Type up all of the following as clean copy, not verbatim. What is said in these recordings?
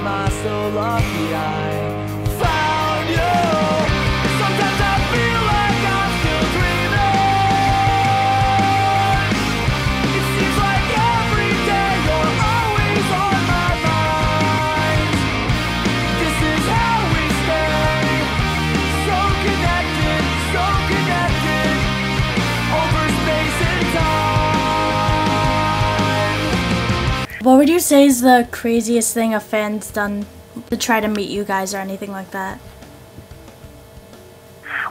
am I so lucky I found you? Sometimes I feel like I'm still dreaming. It seems like every day you're always on my mind. This is how we stay, so connected over space and time. What would you say is the craziest thing a fan's done to try to meet you guys or anything like that?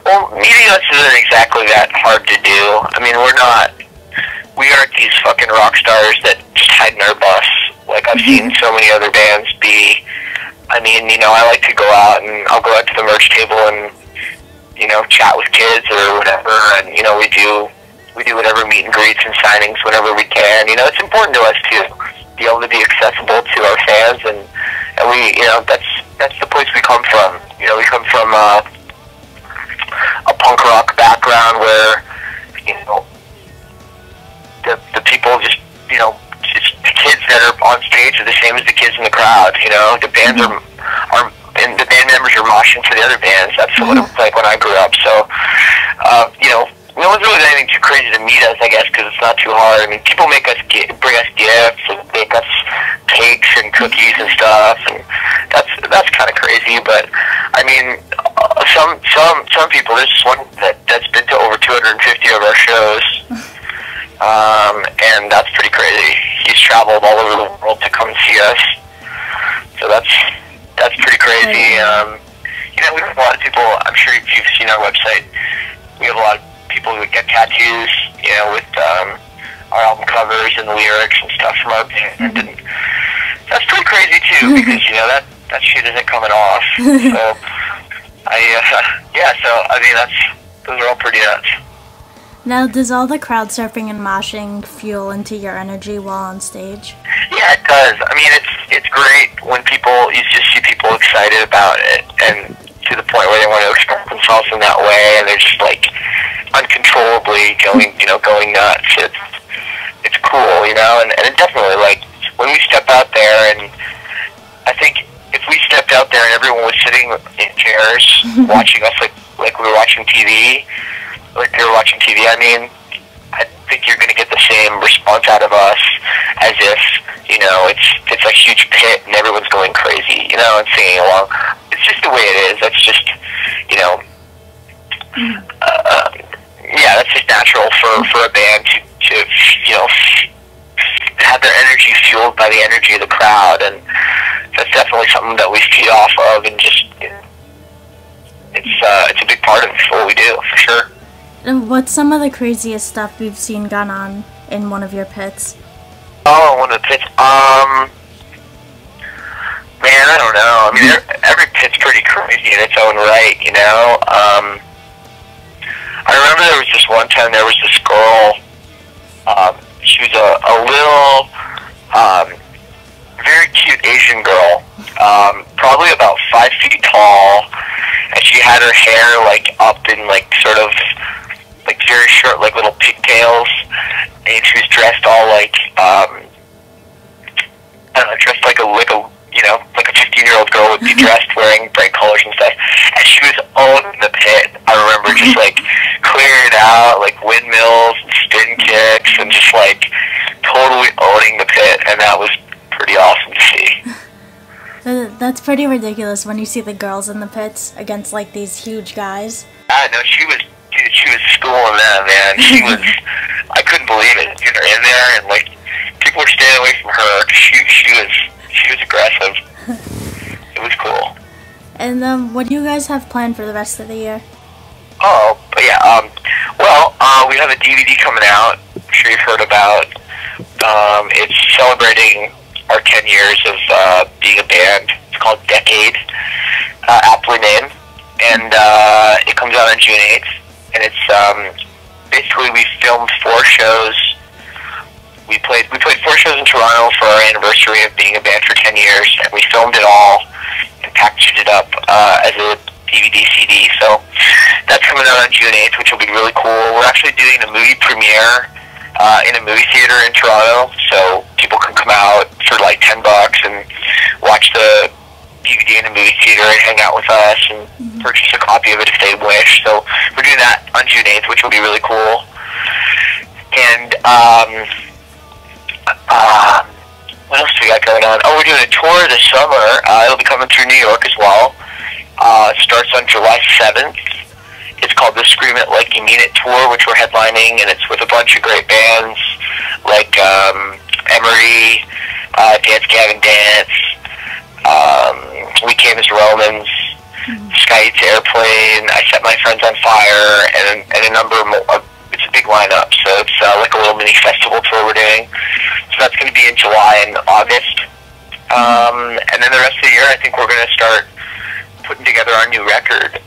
Well, meeting us isn't exactly that hard to do. I mean, we aren't these fucking rock stars that just hide in our bus. Like, I've seen so many other bands be. I mean, you know, I like to go out and I'll go out to the merch table and, you know, chat with kids or whatever, and, you know, we do whatever meet and greets and signings whenever we can. You know, it's important to us to be able to be accessible to our fans, and we, you know, that's the place we come from. You know, we come from a punk rock background where, you know, the people just, you know, just the kids that are on stage are the same as the kids in the crowd. You know, the bands are and the band members are moshing to the other bands. That's what it was like when I grew up. So, you know, no one's really done anything too crazy to meet us, I guess, because it's not too hard. I mean, people bring us gifts and make us cakes and cookies and stuff, and that's kind of crazy. But I mean, some people. There's just one that's been to over 250 of our shows, and that's pretty crazy. He's traveled all over the world to come see us, so that's pretty crazy. You know, we have a lot of people. I'm sure if you've seen our website, we have a lot of people who get tattoos, you know, with our album covers and the lyrics and stuff from our band. And that's pretty crazy too, because, you know, that shit isn't coming off. So so I mean, those are all pretty nuts. Now, does all the crowd surfing and moshing fuel into your energy while on stage? Yeah, it does. I mean, it's great when you just see people excited about it, and to the point where they want to express themselves in that way, and they're just like uncontrollably going nuts. It's cool, you know, and it definitely, like, when we step out there, and I think if we stepped out there and everyone was sitting in chairs watching us like we were watching TV, like they were watching TV, I mean, I think you're going to get the same response out of us as if, you know, it's a huge pit and everyone's going crazy, you know, and singing along. It's just the way it is. That's just, you know, yeah, that's just natural for a band to you know, have their energy fueled by the energy of the crowd, and that's definitely something that we feed off of, and just, you know, it's a big part of what we do, for sure. And what's some of the craziest stuff we've seen gone on in one of your pits? Oh, one of the pits? Man, I don't know. I mean, every pit's pretty crazy in its own right, you know? I remember there was this one time there was this girl, she was a little, very cute Asian girl, probably about 5 feet tall, and she had her hair, like, up in, like, sort of, like, very short, like, little pigtails, and she was dressed all, like, I don't know, dressed like a you know, like a 15-year-old girl would be dressed wearing bright colors and stuff, and she was owning the pit. I remember just, like, clearing out, like, windmills and spin kicks, and just, like, totally owning the pit, and that was pretty awesome to see. That's pretty ridiculous when you see the girls in the pits against, like, these huge guys. No, she was schooling them, man. I couldn't believe it. You know, in there, and, like, people were staying away from her. She was aggressive. It was cool. And what do you guys have planned for the rest of the year? Oh, but yeah, we have a DVD coming out, I'm sure you've heard about. It's celebrating our 10 years of being a band. It's called Decade, aptly named, and it comes out on June 8th, and it's basically we filmed 4 shows. We played 4 shows in Toronto for our anniversary of being a band for 10 years, and we filmed it all and packaged it up as a DVD, CD. So that's coming out on June 8th, which will be really cool. We're actually doing a movie premiere in a movie theater in Toronto, so people can come out for like $10 and watch the DVD in the movie theater and hang out with us and purchase a copy of it if they wish. So we're doing that on June 8th, which will be really cool. And what else do we got going on? Oh, we're doing a tour this summer. It'll be coming through New York as well. It starts on July 7th. It's called the Scream It Like You Mean It Tour, which we're headlining, and it's with a bunch of great bands like Emery, Dance Gavin Dance, We Came as Romans, Sky Eats Airplane, I Set My Friends on Fire, and a number of more. It's a big lineup, so it's like a little mini festival tour we're doing. So that's going to be in July and August. And then the rest of the year, I think we're going to start putting together our new record,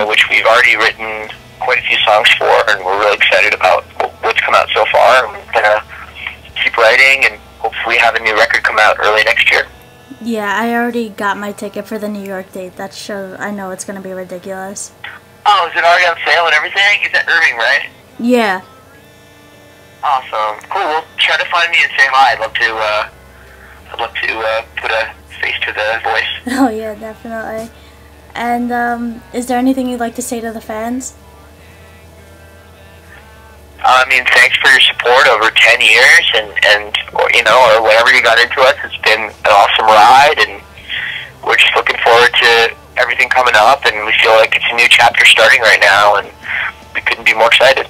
which we've already written quite a few songs for, and we're really excited about what's come out so far. We're going to keep writing and hopefully have a new record come out early next year. Yeah, I already got my ticket for the New York date. That show, I know it's going to be ridiculous. Oh, is it already on sale and everything? Is that Irving, right? Yeah. Awesome. Cool. Well, try to find me and say hi. I'd love to put a face to the voice. Oh yeah, definitely. And is there anything you'd like to say to the fans? I mean, thanks for your support over 10 years, and or whenever you got into us. It's been an awesome ride, and we're just looking forward to everything coming up, and we feel like it's a new chapter starting right now, and we couldn't be more excited.